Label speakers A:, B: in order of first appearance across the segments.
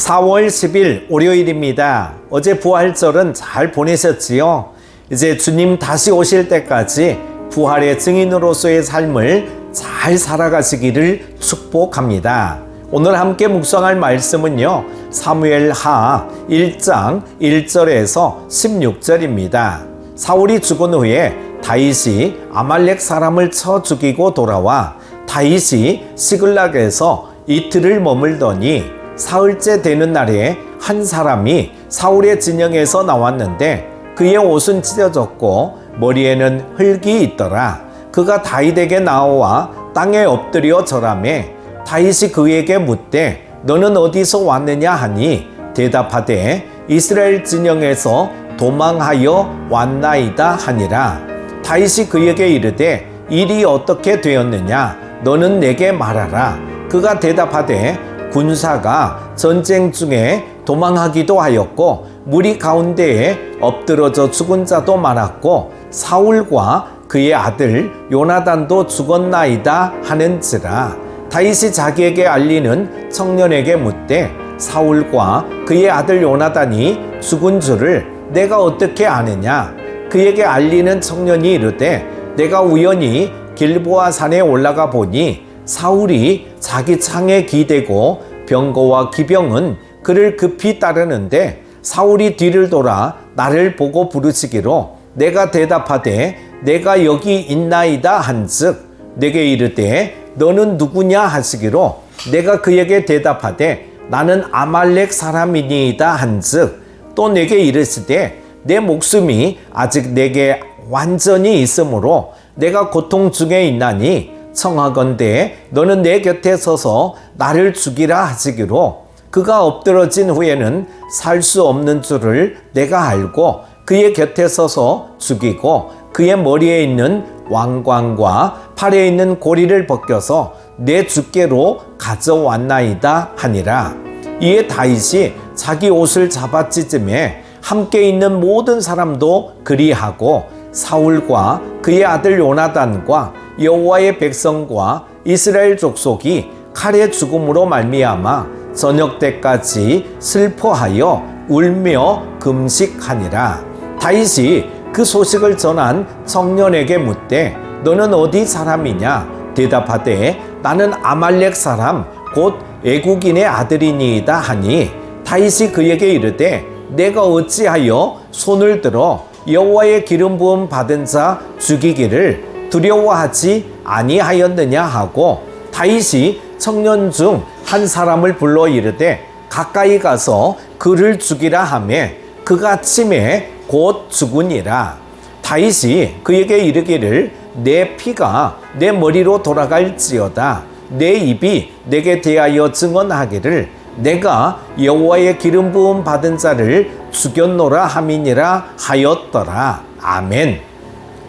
A: 4월 10일 월요일입니다. 어제 부활절은 잘 보내셨지요? 이제 주님 다시 오실 때까지 부활의 증인으로서의 삶을 잘 살아가시기를 축복합니다. 오늘 함께 묵상할 말씀은요, 사무엘하 1장 1절에서 16절입니다. 사울이 죽은 후에 다윗이 아말렉 사람을 쳐 죽이고 돌아와 다윗이 시글락에서 이틀을 머물더니 사흘째 되는 날에 한 사람이 사울의 진영에서 나왔는데 그의 옷은 찢어졌고 머리에는 흙이 있더라. 그가 다윗에게 나와 땅에 엎드려 절하매 다윗이 그에게 묻되 너는 어디서 왔느냐 하니 대답하되 이스라엘 진영에서 도망하여 왔나이다 하니라. 다윗이 그에게 이르되 일이 어떻게 되었느냐 너는 내게 말하라. 그가 대답하되 군사가 전쟁 중에 도망하기도 하였고 무리 가운데에 엎드러져 죽은 자도 많았고 사울과 그의 아들 요나단도 죽었나이다 하는지라. 다윗이 자기에게 알리는 청년에게 묻되 사울과 그의 아들 요나단이 죽은 줄을 내가 어떻게 아느냐. 그에게 알리는 청년이 이르되 내가 우연히 길보아 산에 올라가 보니 사울이 자기 창에 기대고 병거와 기병은 그를 급히 따르는데 사울이 뒤를 돌아 나를 보고 부르시기로 내가 대답하되 내가 여기 있나이다 한즉 내게 이르되 너는 누구냐 하시기로 내가 그에게 대답하되 나는 아말렉 사람이니이다 한즉 또 내게 이르시되 내 목숨이 아직 내게 완전히 있으므로 내가 고통 중에 있나니 청하건대 너는 내 곁에 서서 나를 죽이라 하시기로 그가 엎드러진 후에는 살 수 없는 줄을 내가 알고 그의 곁에 서서 죽이고 그의 머리에 있는 왕관과 팔에 있는 고리를 벗겨서 내 주께로 가져왔나이다 하니라. 이에 다윗이 자기 옷을 잡아 찢음에 함께 있는 모든 사람도 그리하고 사울과 그의 아들 요나단과 여호와의 백성과 이스라엘 족속이 칼의 죽음으로 말미암아 저녁 때까지 슬퍼하여 울며 금식하니라. 다윗이 그 소식을 전한 청년에게 묻되 너는 어디 사람이냐. 대답하되 나는 아말렉 사람 곧 애국인의 아들이니이다 하니 다윗이 그에게 이르되 내가 어찌하여 손을 들어 여호와의 기름 부음 받은 자 죽이기를 두려워하지 아니하였느냐 하고 다윗이 청년 중 한 사람을 불러 이르되 가까이 가서 그를 죽이라 하매 그가 침에 곧 죽으니라. 다윗이 그에게 이르기를 내 피가 내 머리로 돌아갈지어다. 내 입이 내게 대하여 증언하기를 내가 여호와의 기름 부음 받은 자를 죽였노라 함이니라 하였더라. 아멘.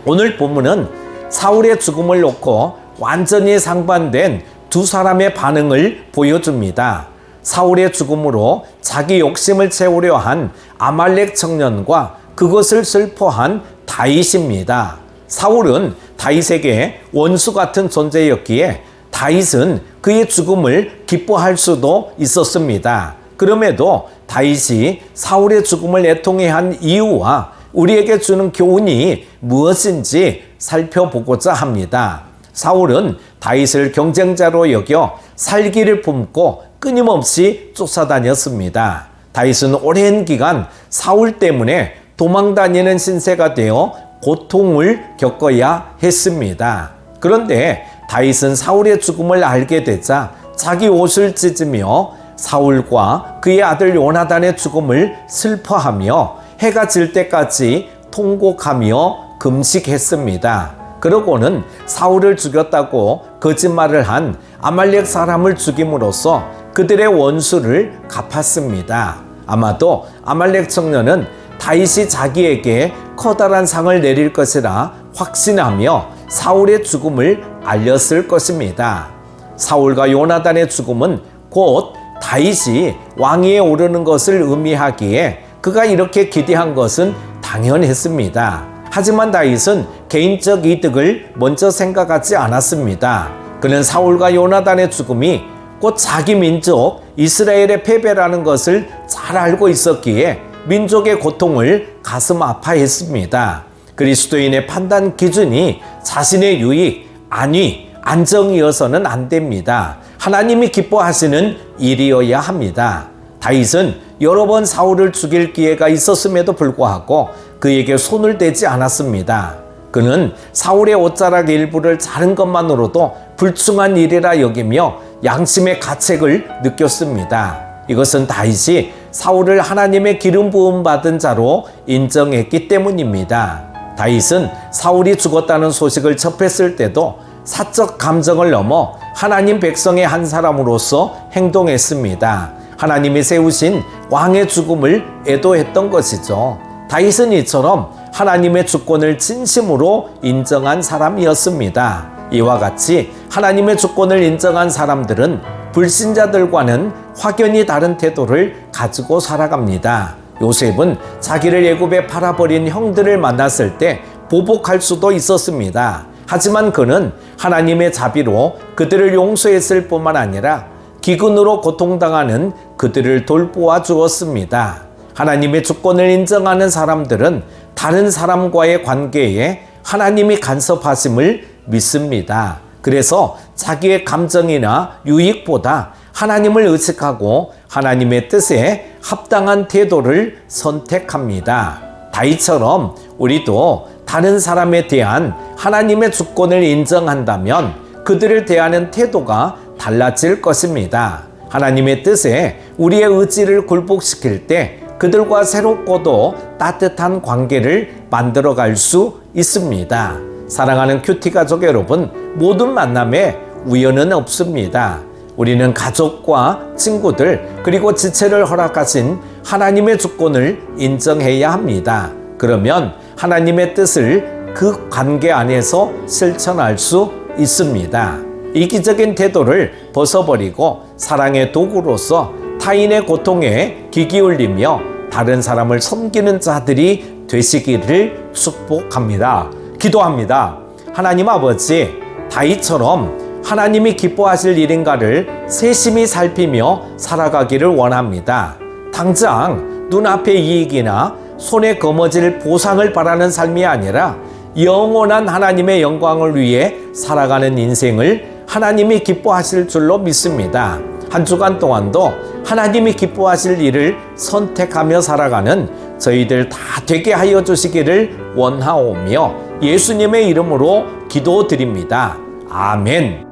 A: 오늘 본문은 사울의 죽음을 놓고 완전히 상반된 두 사람의 반응을 보여줍니다. 사울의 죽음으로 자기 욕심을 채우려 한 아말렉 청년과 그것을 슬퍼한 다윗입니다. 사울은 다윗에게 원수 같은 존재였기에 다윗은 그의 죽음을 기뻐할 수도 있었습니다. 그럼에도 다윗이 사울의 죽음을 애통해한 이유와 우리에게 주는 교훈이 무엇인지 살펴보고자 합니다. 사울은 다윗을 경쟁자로 여겨 살기를 품고 끊임없이 쫓아다녔습니다. 다윗은 오랜 기간 사울 때문에 도망다니는 신세가 되어 고통을 겪어야 했습니다. 그런데 다윗은 사울의 죽음을 알게 되자 자기 옷을 찢으며 사울과 그의 아들 요나단의 죽음을 슬퍼하며 해가 질 때까지 통곡하며 금식했습니다. 그러고는 사울을 죽였다고 거짓말을 한 아말렉 사람을 죽임으로써 그들의 원수를 갚았습니다. 아마도 아말렉 청년은 다윗이 자기에게 커다란 상을 내릴 것이라 확신하며 사울의 죽음을 알렸을 것입니다. 사울과 요나단의 죽음은 곧 다윗이 왕위에 오르는 것을 의미하기에 그가 이렇게 기대한 것은 당연했습니다. 하지만 다윗은 개인적 이득을 먼저 생각하지 않았습니다. 그는 사울과 요나단의 죽음이 곧 자기 민족 이스라엘의 패배라는 것을 잘 알고 있었기에 민족의 고통을 가슴 아파했습니다. 그리스도인의 판단 기준이 자신의 유익, 안위, 안정이어서는 안 됩니다. 하나님이 기뻐하시는 일이어야 합니다. 다윗은 여러 번 사울을 죽일 기회가 있었음에도 불구하고 그에게 손을 대지 않았습니다. 그는 사울의 옷자락 일부를 자른 것만으로도 불충한 일이라 여기며 양심의 가책을 느꼈습니다. 이것은 다윗이 사울을 하나님의 기름 부음 받은 자로 인정했기 때문입니다. 다윗은 사울이 죽었다는 소식을 접했을 때도 사적 감정을 넘어 하나님 백성의 한 사람으로서 행동했습니다. 하나님이 세우신 왕의 죽음을 애도했던 것이죠. 다윗은 이처럼 하나님의 주권을 진심으로 인정한 사람이었습니다. 이와 같이 하나님의 주권을 인정한 사람들은 불신자들과는 확연히 다른 태도를 가지고 살아갑니다. 요셉은 자기를 애굽에 팔아버린 형들을 만났을 때 보복할 수도 있었습니다. 하지만 그는 하나님의 자비로 그들을 용서했을 뿐만 아니라 기근으로 고통당하는 그들을 돌보아 주었습니다. 하나님의 주권을 인정하는 사람들은 다른 사람과의 관계에 하나님이 간섭하심을 믿습니다. 그래서 자기의 감정이나 유익보다 하나님을 의식하고 하나님의 뜻에 합당한 태도를 선택합니다. 다윗처럼 우리도 다른 사람에 대한 하나님의 주권을 인정한다면 그들을 대하는 태도가 달라질 것입니다. 하나님의 뜻에 우리의 의지를 굴복시킬 때 그들과 새롭고도 따뜻한 관계를 만들어갈 수 있습니다. 사랑하는 큐티 가족 여러분, 모든 만남에 우연은 없습니다. 우리는 가족과 친구들 그리고 지체를 허락하신 하나님의 주권을 인정해야 합니다. 그러면 하나님의 뜻을 그 관계 안에서 실천할 수 있습니다. 이기적인 태도를 벗어버리고 사랑의 도구로서 타인의 고통에 귀 기울이며 다른 사람을 섬기는 자들이 되시기를 축복합니다. 기도합니다. 하나님 아버지, 다윗처럼 하나님이 기뻐하실 일인가를 세심히 살피며 살아가기를 원합니다. 당장 눈앞의 이익이나 손에 거머쥘 보상을 바라는 삶이 아니라 영원한 하나님의 영광을 위해 살아가는 인생을 하나님이 기뻐하실 줄로 믿습니다. 한 주간 동안도 하나님이 기뻐하실 일을 선택하며 살아가는 저희들 다 되게 하여 주시기를 원하오며 예수님의 이름으로 기도드립니다. 아멘.